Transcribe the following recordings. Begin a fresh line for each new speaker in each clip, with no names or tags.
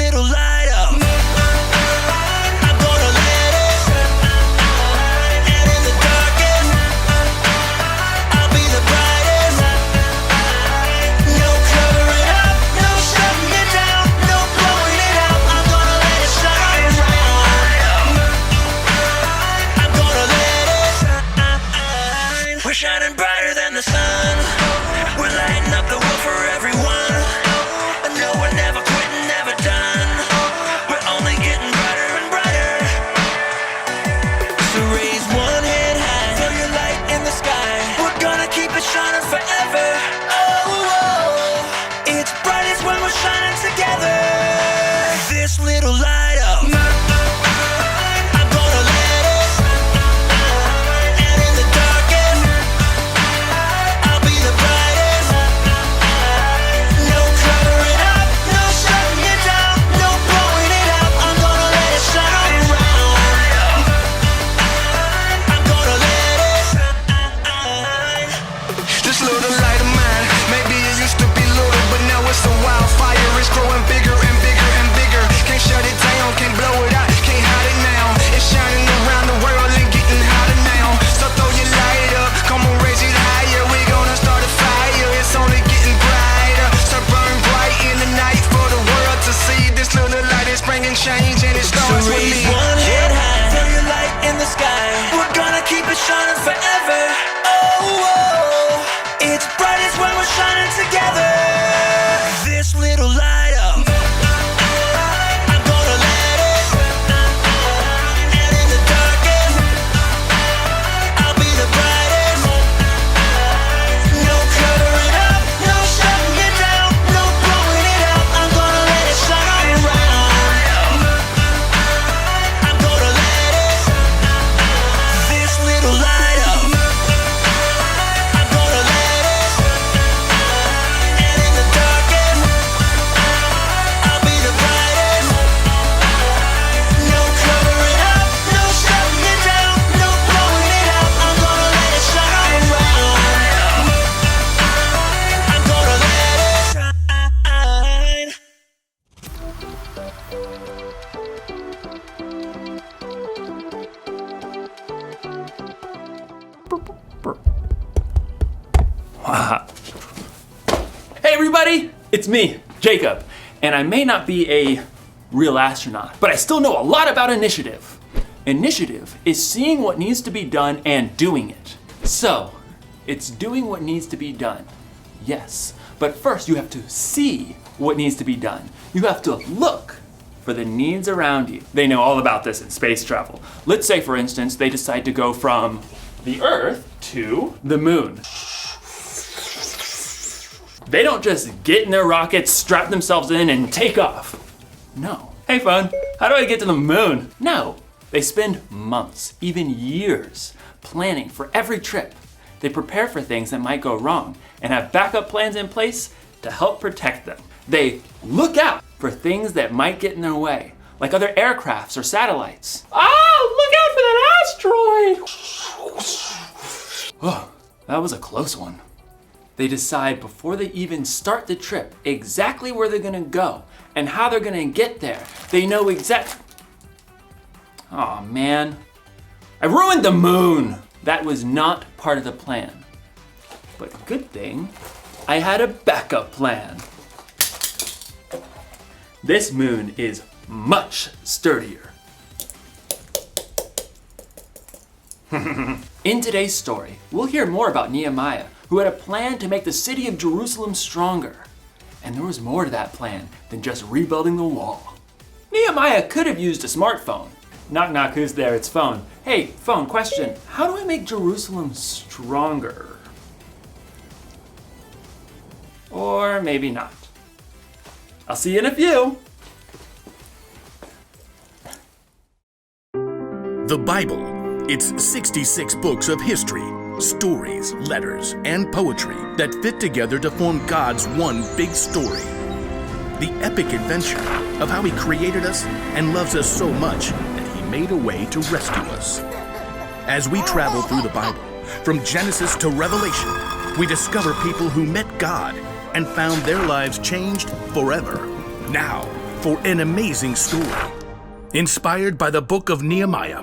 little light up. I'm gonna let it shine. And in the darkest, I'll be the brightest. No covering up, no shutting it down, no blowing it out. I'm gonna let it shine. I'm gonna let it shine. We're shining brighter than the sun. We're lighting up the world for everyone. No, we're never quitting, never done. We're only getting brighter and brighter. So raise one hand high, throw your light in the sky. We're gonna keep it shining forever. Oh, it's brightest when we're shining together. This little light up. I'm gonna let it shine. And in the darkest, I'll be the brightest. No covering up, no shutting it down, no blowing it out. I'm gonna let it shine. I'm gonna let it shine.
This little light of mine, maybe it used to be little, but now it's a wildfire. It's growing bigger and bigger and bigger. Can't shut it down, can't blow it out, can't hide it now. It's shining around the world and getting hotter now. So throw your light up, come on, raise it higher. We gonna start a fire, it's only getting brighter. So burn bright in the night for the world to see. This little light is bringing change and it
So
starts with
raise
me.
one hand high, throw your light in the sky. We're gonna keep it shining forever. Oh, it's brightest when we're shining together. This little light up. I'm gonna let it shine. And in the darkest, I'll be the brightest. No covering up, no shutting it down, no blowing it out. I'm gonna let it shine. I'm gonna let it shine. This little light up. I'm gonna let it shine. And in the darkest, I'll be the brightest. No covering up, no shutting it down, no blowing it out. I'm gonna let it shine. I'm gonna let it shine.
Hey everybody, it's me, Jacob, and I may not be a real astronaut, but I still know a lot about initiative. Initiative is seeing what needs to be done and doing it. So, it's doing what needs to be done, yes, but first you have to see what needs to be done. You have to look for the needs around you. They know all about this in space travel. Let's say, for instance, they decide to go from the Earth to the moon. They don't just get in their rockets, strap themselves in, and take off. No. Hey phone, how do I get to the moon? No. They spend months, even years, planning for every trip. They prepare for things that might go wrong and have backup plans in place to help protect them. They look out for things that might get in their way, like other aircrafts or satellites. Look out for that asteroid! Oh, that was a close one. They decide before they even start the trip exactly where they're gonna go and how they're gonna get there. They know Aw, man. I ruined the moon! That was not part of the plan. But good thing, I had a backup plan. This moon is much sturdier. In today's story, we'll hear more about Nehemiah, who had a plan to make the city of Jerusalem stronger. And there was more to that plan than just rebuilding the wall. Nehemiah could have used a smartphone. Knock knock, who's there? It's phone. Hey, phone, question. How do I make Jerusalem stronger? Or maybe not. I'll see you in a few.
The Bible. It's 66 books of history, stories, letters, and poetry that fit together to form God's one big story. The epic adventure of how He created us and loves us so much that He made a way to rescue us. As we travel through the Bible, from Genesis to Revelation, we discover people who met God and found their lives changed forever. Now, for an amazing story. Inspired by the book of Nehemiah,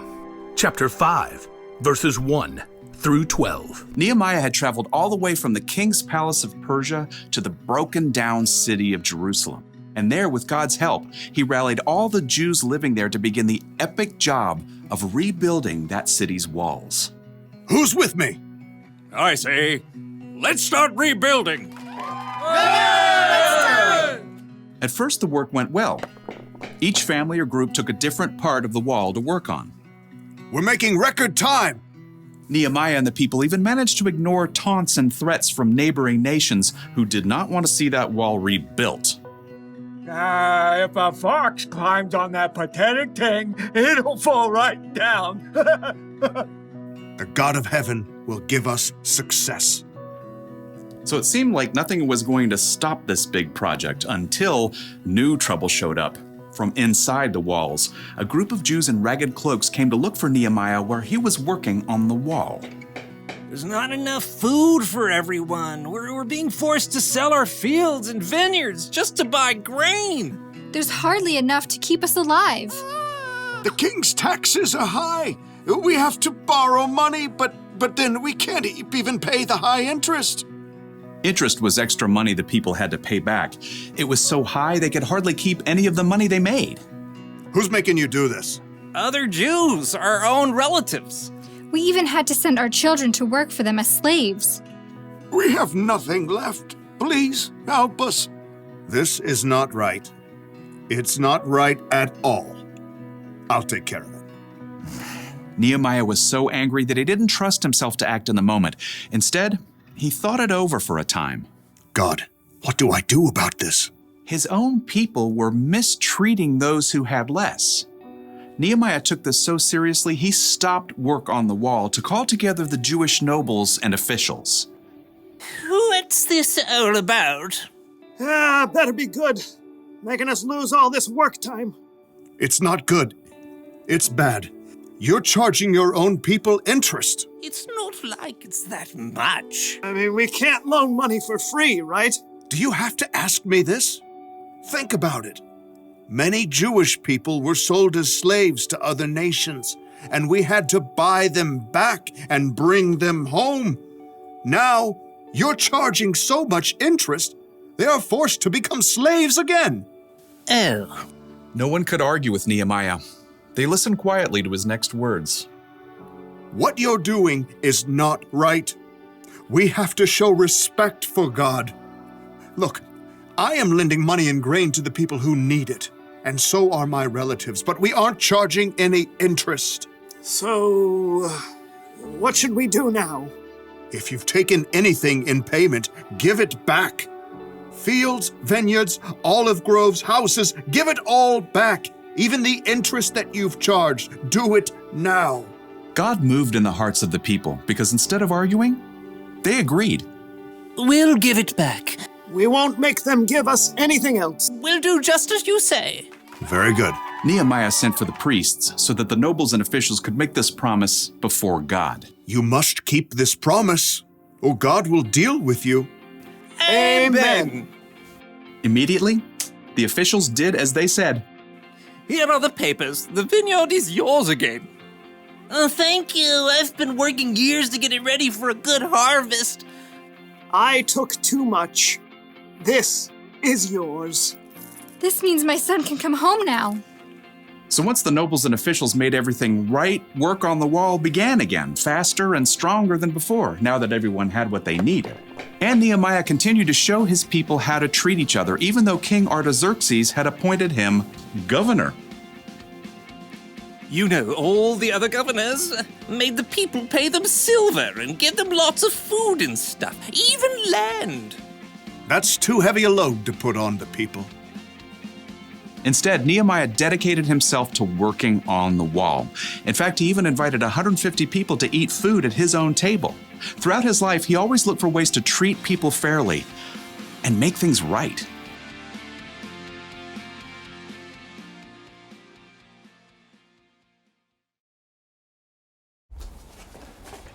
chapter 5, verses 1 through 12.
Nehemiah had traveled all the way from the king's palace of Persia to the broken down city of Jerusalem. And there, with God's help, he rallied all the Jews living there to begin the epic job of rebuilding that city's walls.
Who's with me?
I say, let's start rebuilding.
At first, the work went well. Each family or group took a different part of the wall to work on.
We're making record time.
Nehemiah and the people even managed to ignore taunts and threats from neighboring nations who did not want to see that wall rebuilt.
If a fox climbs on that pathetic thing, it'll fall right down.
The God of heaven will give us success.
So it seemed like nothing was going to stop this big project until new trouble showed up. From inside the walls, a group of Jews in ragged cloaks came to look for Nehemiah where he was working on the wall.
There's not enough food for everyone. We're being forced to sell our fields and vineyards just to buy grain.
There's hardly enough to keep us alive.
The king's taxes are high. We have to borrow money, but then we can't even pay the high interest.
Interest was extra money the people had to pay back. It was so high they could hardly keep any of the money they made.
Who's making you do this?
Other Jews, our own relatives.
We even had to send our children to work for them as slaves.
We have nothing left. Please help us. This is not right. It's not right at all. I'll take care of it.
Nehemiah was so angry that he didn't trust himself to act in the moment. Instead, he thought it over for a time.
God, what do I do about this?
His own people were mistreating those who had less. Nehemiah took this so seriously, he stopped work on the wall to call together the Jewish nobles and officials.
What's this all about?
Better be good. Making us lose all this work time.
It's not good. It's bad. You're charging your own people interest.
It's not like it's that much.
I mean, we can't loan money for free, right?
Do you have to ask me this? Think about it. Many Jewish people were sold as slaves to other nations, and we had to buy them back and bring them home. Now, you're charging so much interest, they are forced to become slaves again.
Oh.
No one could argue with Nehemiah. They listened quietly to his next words.
What you're doing is not right. We have to show respect for God. Look, I am lending money and grain to the people who need it, and so are my relatives, but we aren't charging any interest.
So, what should we do now?
If you've taken anything in payment, give it back. Fields, vineyards, olive groves, houses, give it all back. Even the interest that you've charged, do it now.
God moved in the hearts of the people because instead of arguing, they agreed.
We'll give it back.
We won't make them give us anything else.
We'll do just as you say.
Very good.
Nehemiah sent for the priests so that the nobles and officials could make this promise before God.
You must keep this promise, or God will deal with you.
Amen.
Immediately, the officials did as they said.
Here are the papers. The vineyard is yours again. Oh, thank you. I've been working years to get it ready for a good harvest.
I took too much. This is yours.
This means my son can come home now.
So once the nobles and officials made everything right, work on the wall began again, faster and stronger than before, now that everyone had what they needed. And Nehemiah continued to show his people how to treat each other, even though King Artaxerxes had appointed him governor.
You know, all the other governors made the people pay them silver and give them lots of food and stuff, even land.
That's too heavy a load to put on the people.
Instead, Nehemiah dedicated himself to working on the wall. In fact, he even invited 150 people to eat food at his own table. Throughout his life, he always looked for ways to treat people fairly and make things right.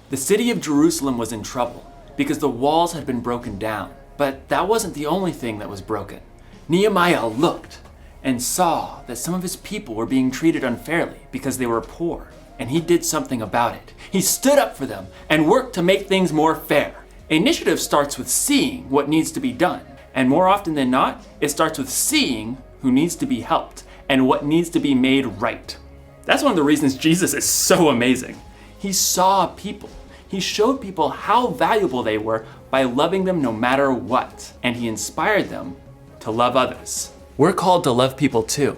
The city of Jerusalem was in trouble because the walls had been broken down. But that wasn't the only thing that was broken. Nehemiah looked, and saw that some of his people were being treated unfairly because they were poor, and he did something about it. He stood up for them and worked to make things more fair. Initiative starts with seeing what needs to be done, and more often than not, it starts with seeing who needs to be helped and what needs to be made right. That's one of the reasons Jesus is so amazing. He saw people. He showed people how valuable they were by loving them no matter what, and he inspired them to love others. We're called to love people too.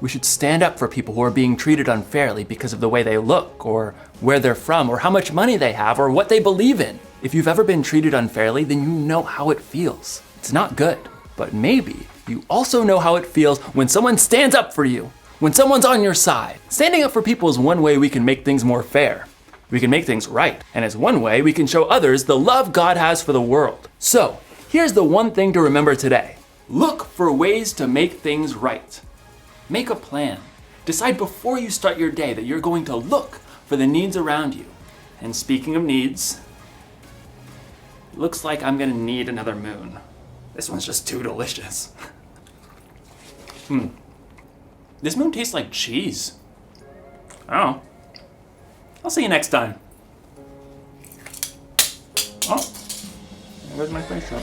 We should stand up for people who are being treated unfairly because of the way they look, or where they're from, or how much money they have, or what they believe in. If you've ever been treated unfairly, then you know how it feels. It's not good, but maybe you also know how it feels when someone stands up for you, when someone's on your side. Standing up for people is one way we can make things more fair. We can make things right, and it's one way we can show others the love God has for the world. So, here's the one thing to remember today. Look for ways to make things right. Make a plan. Decide before you start your day that you're going to look for the needs around you. And speaking of needs, it looks like I'm gonna need another moon. This one's just too delicious. This moon tastes like cheese. Oh. I'll see you next time. Oh, there goes my face up.